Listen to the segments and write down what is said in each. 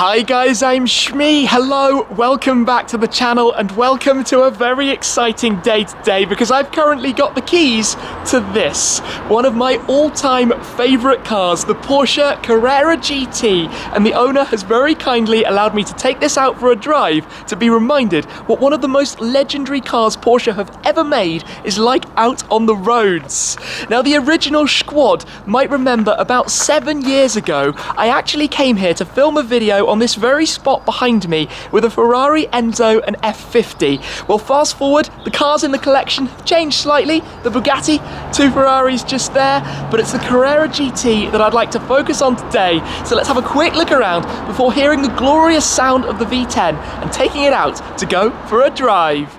Hi guys, I'm Shmee. Hello, welcome back to the channel and welcome to a very exciting day today because I've currently got the keys to this, one of my all-time favorite cars, the Porsche Carrera GT, and the owner has very kindly allowed me to take this out for a drive to be reminded what one of the most legendary cars Porsche have ever made is like out on the roads. Now the original Shquad might remember about 7 years ago, I actually came here to film a video on this very spot behind me with a Ferrari Enzo and F40. Well, fast forward, the cars in the collection have changed slightly. The Bugatti, 2 Ferraris just there, but it's the Carrera GT that I'd like to focus on today. So let's have a quick look around before hearing the glorious sound of the V10 and taking it out to go for a drive.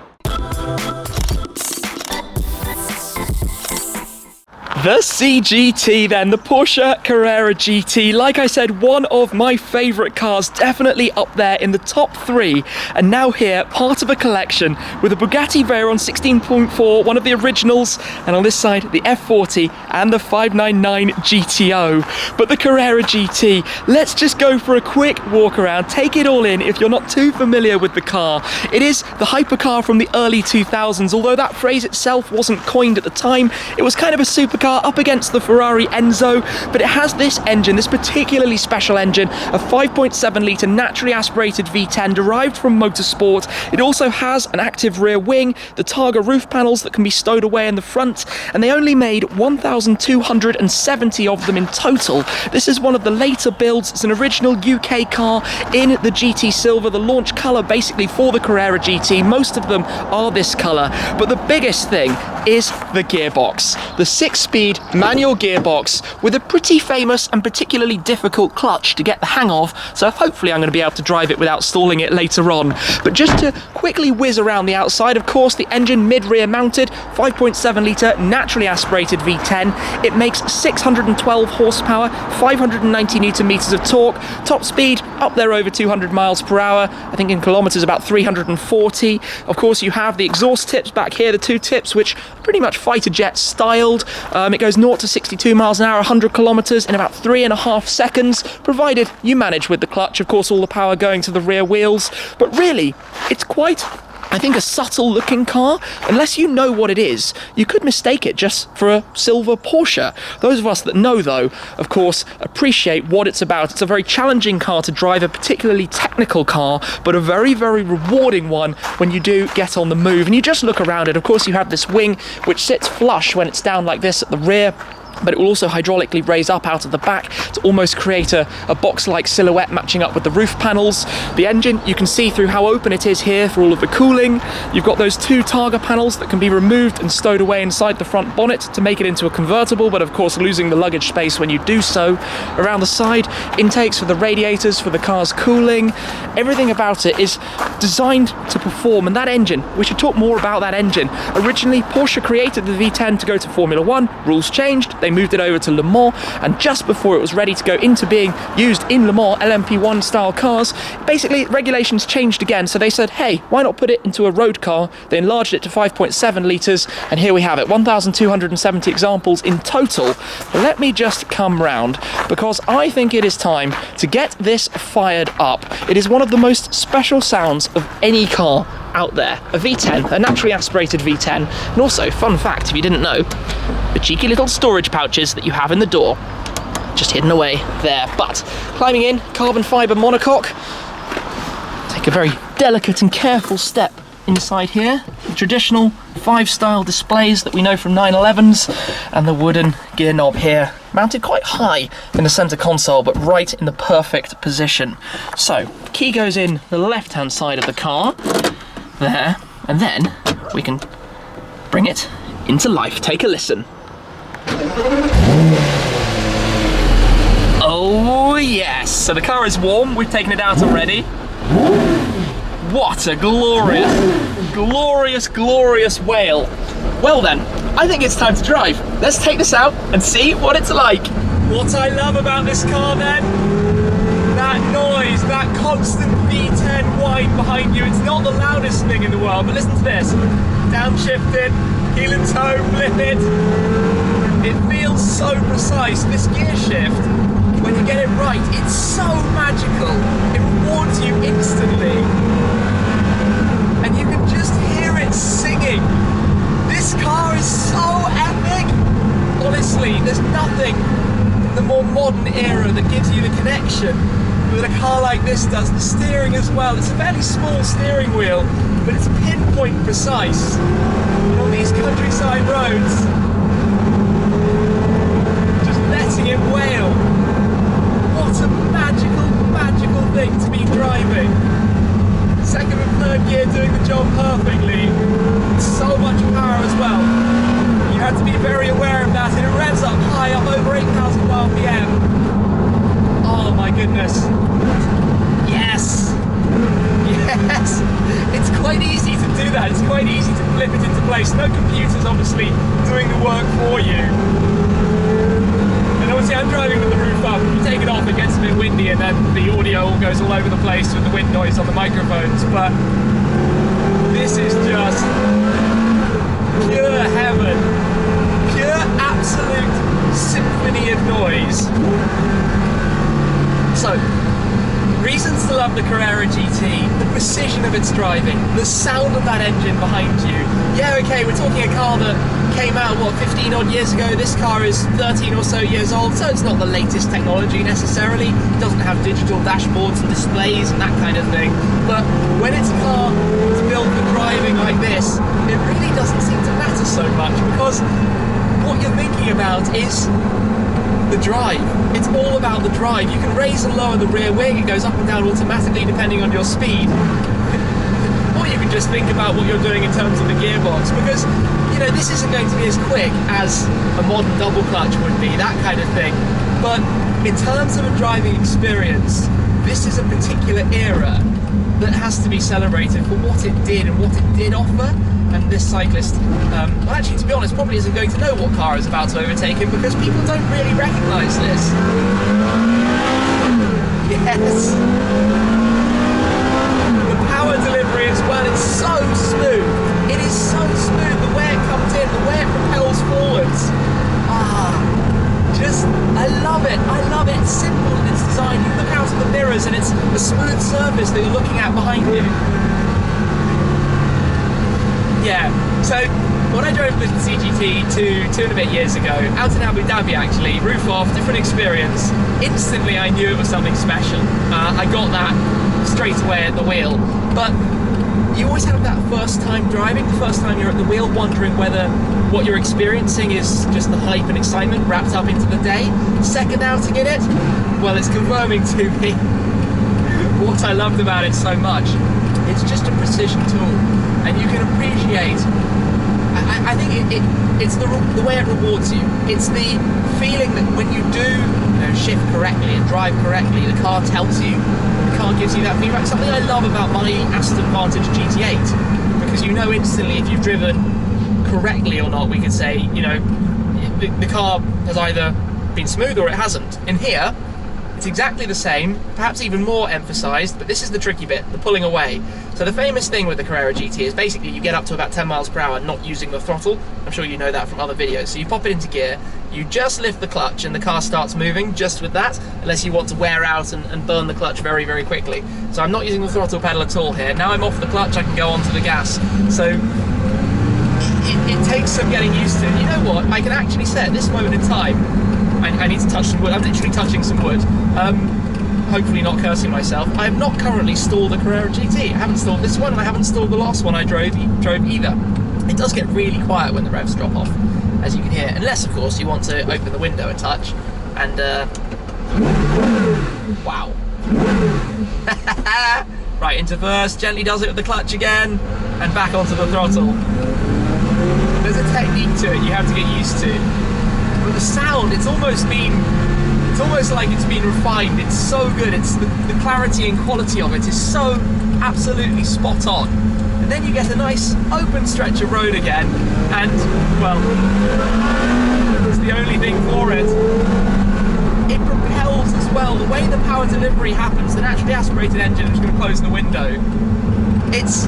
The CGT then, the Porsche Carrera GT. Like I said, one of my favourite cars, definitely up there in the top 3. And now here, part of a collection with a Bugatti Veyron 16.4, one of the originals, and on this side, the F40 and the 599 GTO. But the Carrera GT, let's just go for a quick walk around, take it all in if you're not too familiar with the car. It is the hypercar from the early 2000s, although that phrase itself wasn't coined at the time. It was kind of a supercar up against the Ferrari Enzo, but it has this engine, this particularly special engine, a 5.7 litre naturally aspirated V10 derived from motorsport. It also has an active rear wing, the targa roof panels that can be stowed away in the front, and they only made 1,270 of them in total. This is one of the later builds. It's an original UK car in the GT Silver, the launch colour basically for the Carrera GT. Most of them are this colour, but the biggest thing is the gearbox. The 6-speed manual gearbox with a pretty famous and particularly difficult clutch to get the hang of, so hopefully I'm going to be able to drive it without stalling it later on. But just to quickly whiz around the outside, of course, the engine mid-rear mounted, 5.7 litre naturally aspirated V10. It makes 612 horsepower, 590 newton meters of torque, top speed up there over 200 miles per hour, I think in kilometers about 340. Of course, you have the exhaust tips back here, the 2 tips, which are pretty much fighter jet styled. It goes 0 to 62 miles an hour, 100 kilometers in about 3.5 seconds, provided you manage with the clutch. Of course, all the power going to the rear wheels. But really, it's quite, I think, a subtle looking car. Unless you know what it is, you could mistake it just for a silver Porsche. Those of us that know, though, of course, appreciate what it's about. It's a very challenging car to drive, a particularly technical car, but a very, very rewarding one when you do get on the move. And you just look around it. Of course, you have this wing, which sits flush when it's down like this at the rear, but it will also hydraulically raise up out of the back to almost create a box-like silhouette matching up with the roof panels. The engine, you can see through how open it is here for all of the cooling. You've got those 2 targa panels that can be removed and stowed away inside the front bonnet to make it into a convertible, but of course losing the luggage space when you do so. Around the side, intakes for the radiators for the car's cooling. Everything about it is designed to perform, and that engine, we should talk more about that engine. Originally, Porsche created the V10 to go to Formula 1, rules changed, they moved it over to Le Mans, and just before it was ready to go into being used in Le Mans LMP1 style cars, basically regulations changed again, so they said, hey, why not put it into a road car? They enlarged it to 5.7 litres, and here we have it, 1,270 examples in total. Let me just come round, because I think it is time to get this fired up. It is one of the most special sounds of any car out there. A V10, a naturally aspirated V10, and also, fun fact if you didn't know, the cheeky little storage pouches that you have in the door, just hidden away there. But climbing in, carbon fibre monocoque, take a very delicate and careful step inside here. The traditional 5-style displays that we know from 911s, and the wooden gear knob here, mounted quite high in the centre console, but right in the perfect position. So, the key goes in the left-hand side of the car, there, and then we can bring it into life. Take a listen. Oh yes, so the car is warm, we've taken it out already. What a glorious, glorious, glorious wail. Well then, I think it's time to drive. Let's take this out and see what it's like. What I love about this car then, that noise, that constant V10 whine behind you. It's not the loudest thing in the world, but listen to this. Downshifted, heel and toe, flip it. It feels so precise. This gear shift, when you get it right, it's so magical. It that a car like this does. The steering as well. It's a fairly small steering wheel, but it's pinpoint precise. And on these countryside roads, just letting it wail. What a magical, magical thing to be driving. Second and third gear doing the job perfectly. So much power as well. You have to be very aware of that. And it revs up high, up over 8,000 RPM. Oh my goodness. Yes. Yes. It's quite easy to do that. It's quite easy to flip it into place. No computers obviously doing the work for you. And obviously I'm driving with the roof up. If you take it off, it gets a bit windy and then the audio all goes all over the place with the wind noise on the microphones. But this is just pure heaven. Pure absolute symphony of noise. So, reasons to love the Carrera GT: the precision of its driving, the sound of that engine behind you. Yeah, okay, we're talking a car that came out, what, 15 odd years ago. This car is 13 or so years old, so it's not the latest technology necessarily. It doesn't have digital dashboards and displays and that kind of thing. But when it's a car that's built for driving like this, it really doesn't seem to matter so much, because what you're thinking about is the drive. It's all about the drive. You can raise and lower the rear wing. It goes up and down automatically depending on your speed. Or you can just think about what you're doing in terms of the gearbox, because, you know, this isn't going to be as quick as a modern double clutch would be, that kind of thing. But in terms of a driving experience, this is a particular era that has to be celebrated for what it did and what it did offer. And this cyclist, well, actually, to be honest, probably isn't going to know what car is about to overtake him, because people don't really recognise this. Yes. The power delivery as well, it's so smooth. It is so smooth, the way it comes in, the way it propels forwards. I love it. I love it. It's simple in its design. You look out of the mirrors and it's a smooth surface that you're looking at behind you. Yeah, so when I drove the CGT two and a bit years ago, out in Abu Dhabi actually, roof off, different experience, instantly I knew it was something special. I got that straight away at the wheel. But you always have that first time driving, the first time you're at the wheel, wondering whether what you're experiencing is just the hype and excitement wrapped up into the day. Second outing in it, well, it's confirming to me what I loved about it so much. It's just a precision tool, and you can appreciate, I think it's the way it rewards you. It's the feeling that when you do, shift correctly and drive correctly, the car tells you, the car gives you that feedback. Something I love about my Aston Vantage GT8, because you know instantly if you've driven correctly or not. We could say, the car has either been smooth or it hasn't. In here, it's exactly the same, perhaps even more emphasised, but this is the tricky bit, the pulling away. So the famous thing with the Carrera GT is basically you get up to about 10 miles per hour not using the throttle. I'm sure you know that from other videos. So you pop it into gear, you just lift the clutch and the car starts moving just with that, unless you want to wear out and burn the clutch very, very quickly. So I'm not using the throttle pedal at all here. Now I'm off the clutch, I can go onto the gas. So it takes some getting used to. You know what, I can actually say at this moment in time, I need to touch some wood. I'm literally touching some wood. Hopefully not cursing myself. I have not currently stalled the Carrera GT. I haven't stalled this one, and I haven't stalled the last one I drove either. It does get really quiet when the revs drop off, as you can hear. Unless, of course, you want to open the window a touch. And, wow. Right, into first, gently does it with the clutch again, and back onto the throttle. There's a technique to it you have to get used to. But the sound, it's almost like it's been refined. It's so good. It's the clarity and quality of it is so absolutely spot on. And then you get a nice open stretch of road again, and, well, it's the only thing for it. It propels as well. The way the power delivery happens, the naturally aspirated engine, I'm just going to close the window. It's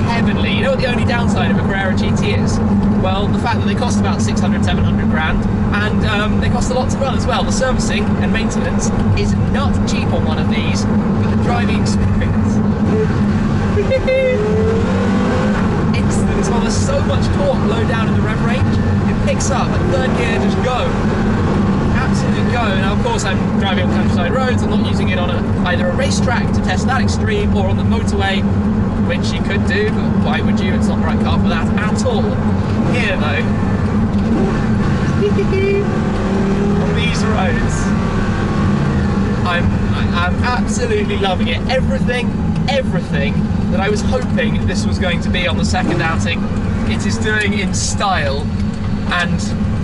heavenly. You know what the only downside of a Carrera GT is? Well, the fact that they cost about 600, 700 grand, and they cost a lot to run as well. The servicing and maintenance is not cheap on one of these, but the driving experience. Instant as well. There's so much torque low down in the rev range. It picks up at third gear, just go. Absolute go. Now, course I'm driving on countryside roads. I'm not using it on either a racetrack to test that extreme or on the motorway, which you could do, but why would you? It's not the right car for that at all. Here though, on these roads, I'm absolutely loving it. Everything that I was hoping this was going to be on the second outing, it is doing in style. And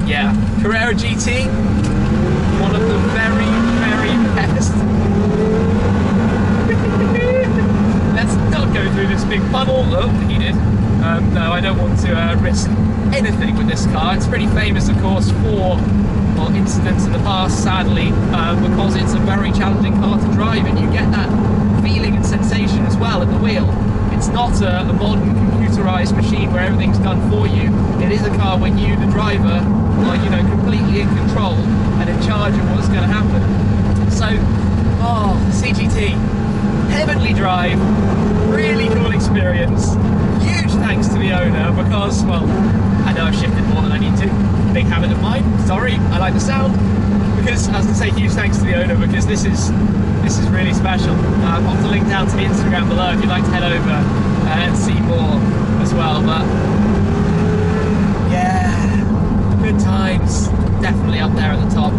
yeah, Carrera GT, one of the very, very best. Let's not go through this big funnel. Oh, he did. No, I don't want to risk anything with this car. It's pretty famous, of course, for incidents in the past, sadly, because it's a very challenging car to drive, and you get that feeling and sensation as well at the wheel. It's not a modern computerized machine where everything's done for you. It is a car when you, the driver, are, you know, completely in control and in charge of what's going to happen. So, CGT, heavenly drive, really cool experience. Huge thanks to the owner because, well, I know I've shifted more than I need to. Big habit of mine. Sorry, I like the sound. Because, as I say, huge thanks to the owner because this is really special. I'll pop the link down to the Instagram below if you'd like to head over and see more as well. But yeah, good times. Definitely up there at the top.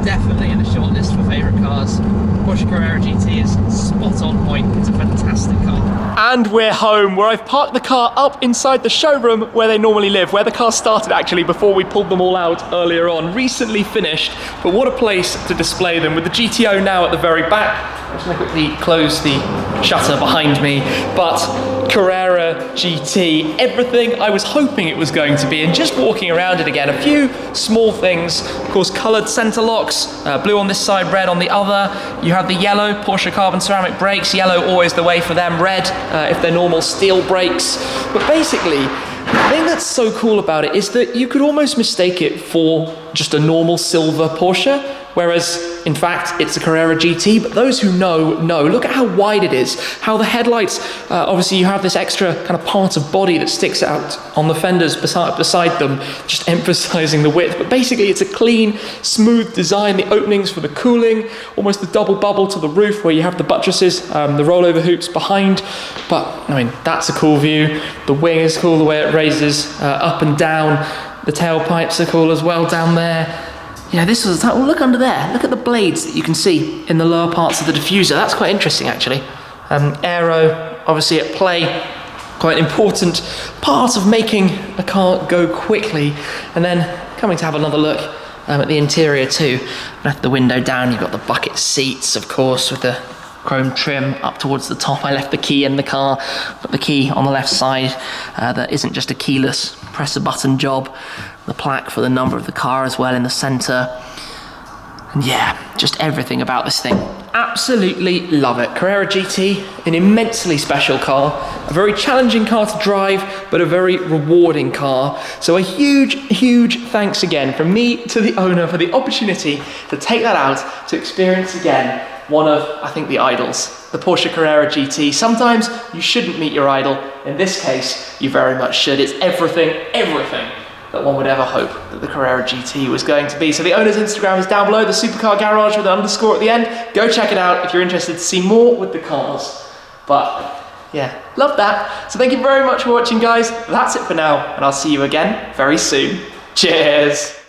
Definitely in the shortlist for favourite cars. Porsche Carrera GT is spot on point. It's a fantastic car. And we're home, where I've parked the car up inside the showroom where they normally live, where the car started actually before we pulled them all out earlier on. Recently finished, but what a place to display them, with the GTO now at the very back. I'm just going to quickly close the shutter behind me, but Carrera GT, everything I was hoping it was going to be, and just walking around it again, a few small things, of course coloured centre locks, blue on this side, red on the other. You have the yellow Porsche carbon ceramic brakes, yellow always the way for them, red if they're normal steel brakes. But basically, the thing that's so cool about it is that you could almost mistake it for just a normal silver Porsche, whereas in fact it's a Carrera GT. But those who know, look at how wide it is, how the headlights, obviously you have this extra kind of part of body that sticks out on the fenders beside them, just emphasizing the width. But basically it's a clean, smooth design, the openings for the cooling, almost the double bubble to the roof where you have the buttresses, the rollover hoops behind. But I mean, that's a cool view. The wing is cool, the way it raises up and down. The tailpipes are cool as well down there. Yeah, this was, oh, look under there. Look at the blades that you can see in the lower parts of the diffuser. That's quite interesting, actually. Aero, obviously at play, quite an important part of making a car go quickly. And then coming to have another look at the interior too. Left the window down, you've got the bucket seats, of course, with the chrome trim up towards the top. I left the key in the car, got the key on the left side. That isn't just a keyless press a button job. The plaque for the number of the car as well in the centre. And yeah, just everything about this thing. Absolutely love it. Carrera GT, an immensely special car, a very challenging car to drive, but a very rewarding car. So a huge, huge thanks again from me to the owner for the opportunity to take that out, to experience again one of, I think, the idols, the Porsche Carrera GT. Sometimes you shouldn't meet your idol. In this case, you very much should. It's everything that one would ever hope that the Carrera GT was going to be. So the owner's Instagram is down below, the Supercar Garage with an underscore at the end. Go check it out if you're interested to see more with the cars. But yeah, love that. So thank you very much for watching, guys. That's it for now, and I'll see you again very soon. Cheers.